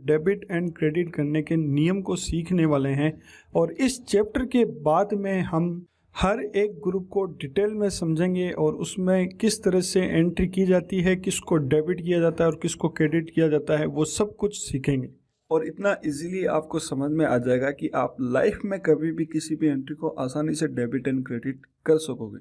Debit and credit करने के नियम को सीखने वाले हैं और इस चैप्टर के बाद में हम हर एक ग्रुप को डिटेल में समझेंगे और उसमें किस तरह से एंट्री की जाती है, किसको डेबिट किया जाता है और किसको क्रेडिट किया जाता है, वो सब कुछ सीखेंगे। और इतना इजीली आपको समझ में आ जाएगा कि आप लाइफ में कभी भी किसी भी एंट्री को आसानी से डेबिट एंड क्रेडिट कर सकोगे।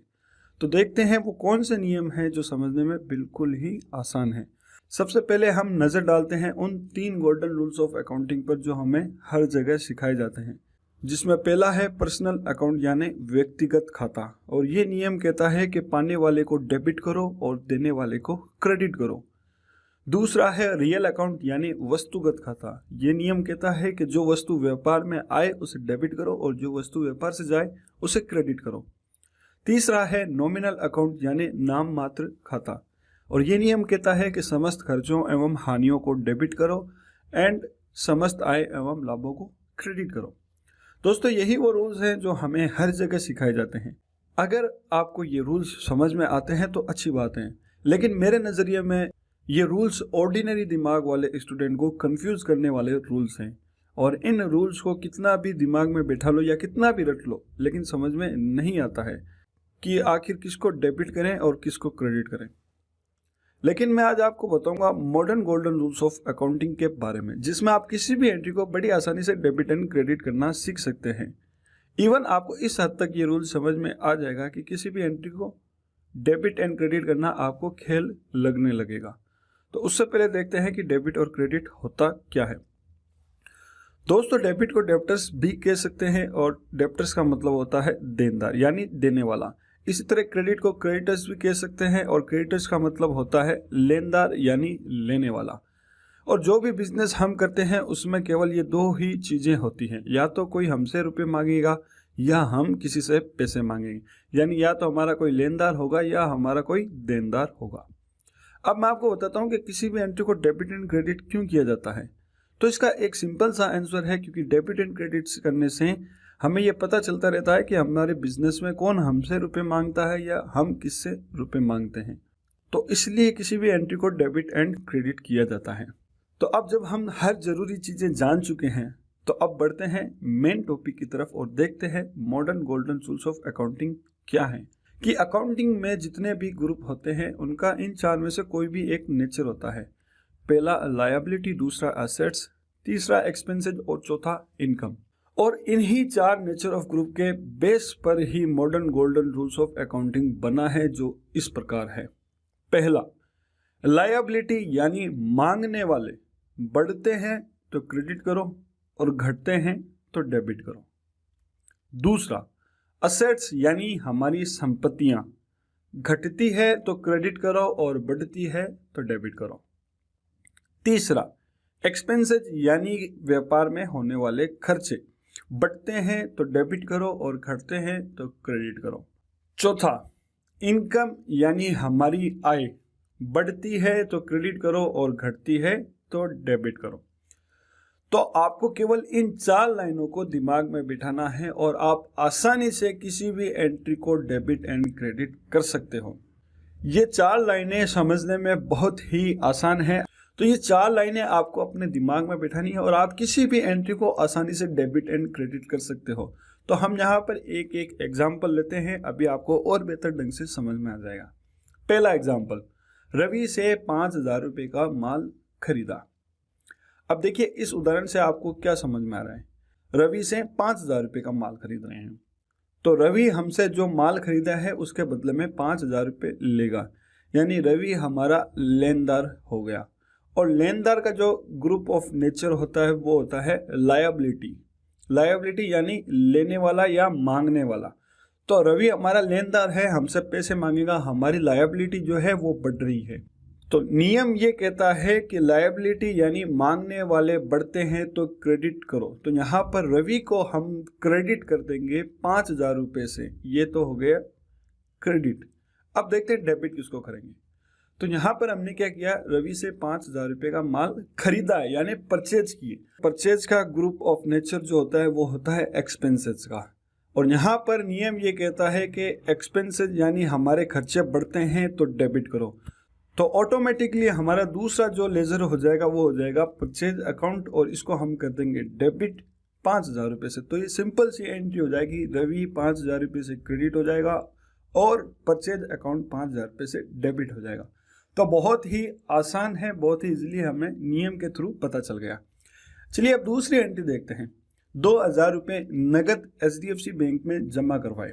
तो देखते हैं वो कौन से नियम हैं जो समझने में बिल्कुल ही आसान है। सबसे पहले हम नज़र डालते हैं उन 3 गोल्डन रूल्स ऑफ अकाउंटिंग पर जो हमें हर जगह सिखाए जाते हैं, जिसमें पहला है पर्सनल अकाउंट यानी व्यक्तिगत खाता। और ये नियम कहता है कि पाने वाले को डेबिट करो और देने वाले को क्रेडिट करो। दूसरा है रियल अकाउंट यानी वस्तुगत खाता। ये नियम कहता है कि जो वस्तु व्यापार में आए उसे डेबिट करो और जो वस्तु व्यापार से जाए उसे क्रेडिट करो। तीसरा है नॉमिनल अकाउंट यानी नाम मात्र खाता। और ये नियम कहता है कि समस्त खर्चों एवं हानियों को डेबिट करो एंड समस्त आय एवं लाभों को क्रेडिट करो। दोस्तों, यही वो रूल्स हैं जो हमें हर जगह सिखाए जाते हैं। अगर आपको ये रूल्स समझ में आते हैं तो अच्छी बात है, लेकिन मेरे नज़रिए में ये रूल्स ऑर्डिनरी दिमाग वाले स्टूडेंट को कंफ्यूज करने वाले रूल्स हैं। और इन रूल्स को कितना भी दिमाग में बैठा लो या कितना भी रट लो, लेकिन समझ में नहीं आता है कि आखिर किसको डेबिट करें और किसको क्रेडिट करें। लेकिन मैं आज आपको बताऊंगा modern golden rules of accounting के बारे में, जिसमें आप किसी भी एंट्री को बड़ी आसानी से डेबिट एंड क्रेडिट करना सीख सकते हैं। इवन आपको इस हद तक ये रूल समझ में आ जाएगा कि किसी भी एंट्री को डेबिट एंड क्रेडिट करना आपको खेल लगने लगेगा। तो उससे पहले देखते हैं कि डेबिट और क्रेडिट होता क्या है। दोस्तों, डेबिट को डेब्टर्स भी कह सकते हैं और डेब्टर्स का मतलब होता है देनदार यानी देने वाला। इसी तरह क्रेडिट को क्रेडिटर्स भी कह सकते हैं और क्रेडिटर्स का मतलब होता है लेनदार यानी लेने वाला। और जो भी बिजनेस हम करते हैं उसमें केवल ये 2 ही चीज़ें होती हैं, या तो कोई हमसे रुपए मांगेगा या हम किसी से पैसे मांगेंगे, यानी या तो हमारा कोई लेनदार होगा या हमारा कोई देनदार होगा। अब मैं आपको बताता हूँ कि किसी भी एंट्री को डेबिट एंड क्रेडिट क्यों किया जाता है। तो इसका एक सिंपल सा आंसर है, क्योंकि डेबिट एंड क्रेडिट करने से हमें ये पता चलता रहता है कि हमारे बिजनेस में कौन हमसे रुपए मांगता है या हम किससे रुपए मांगते हैं। तो इसलिए किसी भी एंट्री को डेबिट एंड क्रेडिट किया जाता है। तो अब जब हम हर जरूरी चीज़ें जान चुके हैं तो अब बढ़ते हैं मेन टॉपिक की तरफ और देखते हैं modern golden rules of accounting क्या है। कि अकाउंटिंग में जितने भी ग्रुप होते हैं उनका इन 4 में से कोई भी एक नेचर होता है। पहला लायबिलिटी, दूसरा एसेट्स, तीसरा एक्सपेंसेस और चौथा इनकम। और इन्हीं 4 नेचर ऑफ ग्रुप के बेस पर ही modern golden rules of accounting बना है, जो इस प्रकार है। पहला, लायबिलिटी यानी मांगने वाले बढ़ते हैं तो क्रेडिट करो और घटते हैं तो डेबिट करो। दूसरा, असेट्स यानी हमारी संपत्तियां घटती है तो क्रेडिट करो और बढ़ती है तो डेबिट करो। तीसरा, एक्सपेंसेस यानी व्यापार में होने वाले खर्चे बढ़ते हैं तो डेबिट करो और घटते हैं तो क्रेडिट करो। चौथा, इनकम यानी हमारी आय बढ़ती है तो क्रेडिट करो और घटती है तो डेबिट करो। तो आपको केवल इन 4 लाइनों को दिमाग में बिठाना है और आप आसानी से किसी भी एंट्री को डेबिट एंड क्रेडिट कर सकते हो। ये 4 लाइनें समझने में बहुत ही आसान है। तो ये 4 लाइनें आपको अपने दिमाग में बिठानी है और आप किसी भी एंट्री को आसानी से डेबिट एंड क्रेडिट कर सकते हो। तो हम यहाँ पर एक एक एग्जाम्पल लेते हैं, अभी आपको और बेहतर ढंग से समझ में आ जाएगा। पहला एग्जाम्पल, रवि से 5,000 रुपये का माल खरीदा। अब देखिए इस उदाहरण से आपको क्या समझ में आ रहा है। रवि से 5,000 रुपये का माल खरीद रहे हैं, तो रवि हमसे जो माल खरीदा है उसके बदले में 5,000 रुपये लेगा, यानी रवि हमारा लेनदार हो गया। और लेनदार का जो ग्रुप ऑफ नेचर होता है वो होता है लायबिलिटी। लायबिलिटी यानी लेने वाला या मांगने वाला। तो रवि हमारा लेनदार है, हमसे पैसे मांगेगा, हमारी लायबिलिटी जो है वो बढ़ रही है। तो नियम ये कहता है कि लायबिलिटी यानी मांगने वाले बढ़ते हैं तो क्रेडिट करो। तो यहाँ पर रवि को हम क्रेडिट कर देंगे 5,000 रुपये से, ये तो हो गया क्रेडिट। अब देखते हैं डेबिट किसको करेंगे। तो यहाँ पर हमने क्या किया, रवि से 5,000 रुपये का माल खरीदा है यानी परचेज किए। परचेज का ग्रुप ऑफ नेचर जो होता है वो होता है एक्सपेंसेस का। और यहाँ पर नियम ये कहता है कि एक्सपेंसेस यानी हमारे खर्चे बढ़ते हैं तो डेबिट करो। तो ऑटोमेटिकली हमारा दूसरा जो लेजर हो जाएगा वो हो जाएगा परचेज अकाउंट, और इसको हम कर देंगे डेबिट 5,000 रुपये से। तो ये सिंपल सी एंट्री हो जाएगी, रवि 5,000 रुपये से क्रेडिट हो जाएगा और परचेज अकाउंट 5,000 रुपये से डेबिट हो जाएगा। तो बहुत ही आसान है, बहुत ही इजीली हमें नियम के थ्रू पता चल गया। चलिए अब दूसरी एंट्री देखते हैं। 2,000 रुपये नगद HDFC बैंक में जमा करवाए।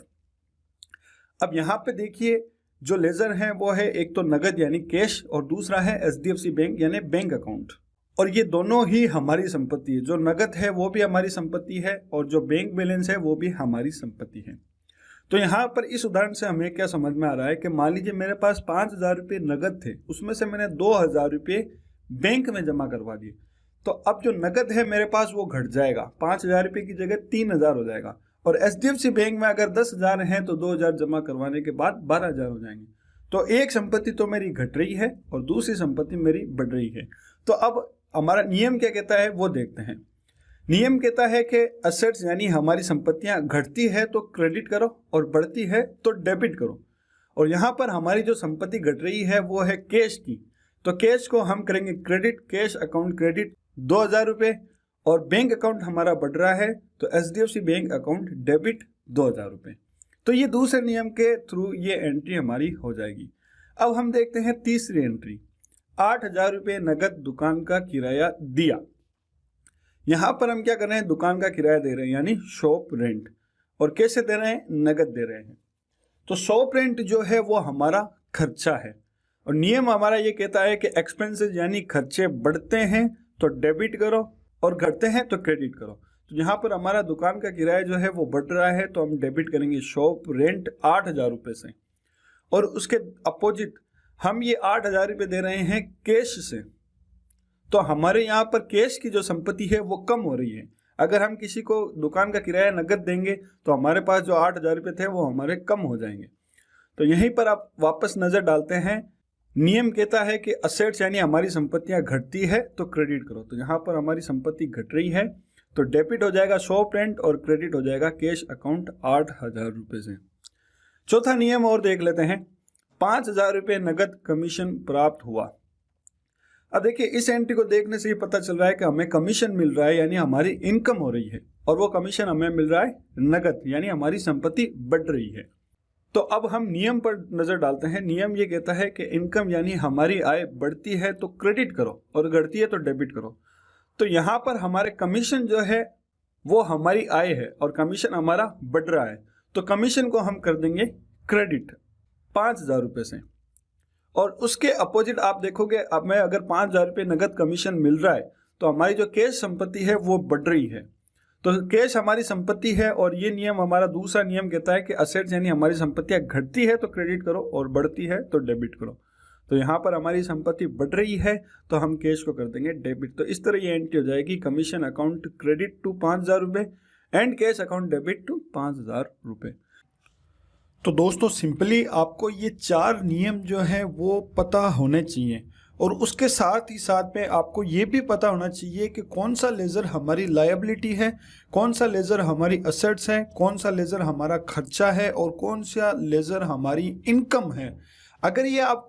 अब यहाँ पे देखिए जो लेजर है वो है एक तो नगद यानी कैश और दूसरा है HDFC बैंक यानी बैंक अकाउंट, और ये दोनों ही हमारी संपत्ति है। जो नगद है वो भी हमारी संपत्ति है और जो बैंक बैलेंस है वो भी हमारी संपत्ति है। तो यहाँ पर इस उदाहरण से हमें क्या समझ में आ रहा है कि मान लीजिए मेरे पास 5,000 रुपये नगद थे, उसमें से मैंने 2,000 रुपये बैंक में जमा करवा दिए। तो अब जो नगद है मेरे पास वो घट जाएगा, 5,000 रुपये की जगह 3,000 हो जाएगा, और HDFC बैंक में अगर 10,000 है तो 2,000 जमा करवाने के बाद 12,000 हो जाएंगे। तो एक संपत्ति तो मेरी घट रही है और दूसरी संपत्ति मेरी बढ़ रही है। तो अब हमारा नियम क्या कहता है वो देखते हैं। नियम कहता है कि असेट्स यानी हमारी संपत्तियां घटती है तो क्रेडिट करो और बढ़ती है तो डेबिट करो। और यहाँ पर हमारी जो संपत्ति घट रही है वो है कैश की, तो कैश को हम करेंगे क्रेडिट, कैश अकाउंट क्रेडिट 2,000 रुपये, और बैंक अकाउंट हमारा बढ़ रहा है तो HDFC बैंक अकाउंट डेबिट 2,000 रुपये। तो ये दूसरे नियम के थ्रू ये एंट्री हमारी हो जाएगी। अब हम देखते हैं तीसरी एंट्री। 8,000 रुपये नगद दुकान का किराया दिया। यहाँ पर हम क्या कर रहे हैं, दुकान का किराया दे रहे हैं यानी शॉप रेंट, और कैसे दे रहे हैं, नगद दे रहे हैं। तो शॉप रेंट जो है वो हमारा खर्चा है, और नियम हमारा ये कहता है कि एक्सपेंसेस यानी खर्चे बढ़ते हैं तो डेबिट करो और घटते हैं तो क्रेडिट करो। तो यहाँ पर हमारा दुकान का किराया जो है वो बढ़ रहा है तो हम डेबिट करेंगे शॉप रेंट 8,000 रुपये से, और उसके अपोजिट हम ये 8,000 रुपये दे रहे हैं कैश से। तो हमारे यहाँ पर कैश की जो संपत्ति है वो कम हो रही है। अगर हम किसी को दुकान का किराया नगद देंगे तो हमारे पास जो 8,000 रुपये थे वो हमारे कम हो जाएंगे। तो यहीं पर आप वापस नजर डालते हैं। नियम कहता है कि असेट्स यानी हमारी संपत्तियां घटती है तो क्रेडिट करो। तो यहाँ पर हमारी संपत्ति घट रही है तो डेबिट हो जाएगा शॉप रेंट और क्रेडिट हो जाएगा कैश अकाउंट 8,000 रुपये से। चौथा नियम और देख लेते हैं। 5,000 रुपये नगद कमीशन प्राप्त हुआ। अब देखिए इस एंट्री को देखने से ही पता चल रहा है कि हमें कमीशन मिल रहा है यानी हमारी इनकम हो रही है, और वो कमीशन हमें मिल रहा है नगद यानी हमारी संपत्ति बढ़ रही है। तो अब हम नियम पर नजर डालते हैं। नियम ये कहता है कि इनकम यानी हमारी आय बढ़ती है तो क्रेडिट करो और घटती है तो डेबिट करो। तो यहाँ पर हमारे कमीशन जो है वो हमारी आय है और कमीशन हमारा बढ़ रहा है, तो कमीशन को हम कर देंगे क्रेडिट 5,000 रुपये से। और उसके अपोजिट आप देखोगे, अब मैं अगर 5,000 रुपये नगद कमीशन मिल रहा है तो हमारी जो कैश संपत्ति है वो बढ़ रही है। तो कैश हमारी संपत्ति है, और ये नियम हमारा दूसरा नियम कहता है कि असेट्स यानी हमारी संपत्तियां घटती है तो क्रेडिट करो और बढ़ती है तो डेबिट करो। तो यहाँ पर हमारी संपत्ति बढ़ रही है तो हम कैश को कर देंगे डेबिट। तो इस तरह ये एंट्री हो जाएगी, कमीशन अकाउंट क्रेडिट टू 5,000 रुपये and cash account debit to 5,000 रुपये। तो दोस्तों सिंपली आपको ये 4 नियम जो हैं वो पता होने चाहिए, और उसके साथ ही साथ में आपको ये भी पता होना चाहिए कि कौन सा लेज़र हमारी लायबिलिटी है, कौन सा लेज़र हमारी असेट्स है, कौन सा लेज़र हमारा खर्चा है और कौन सा लेज़र हमारी इनकम है। अगर ये आपको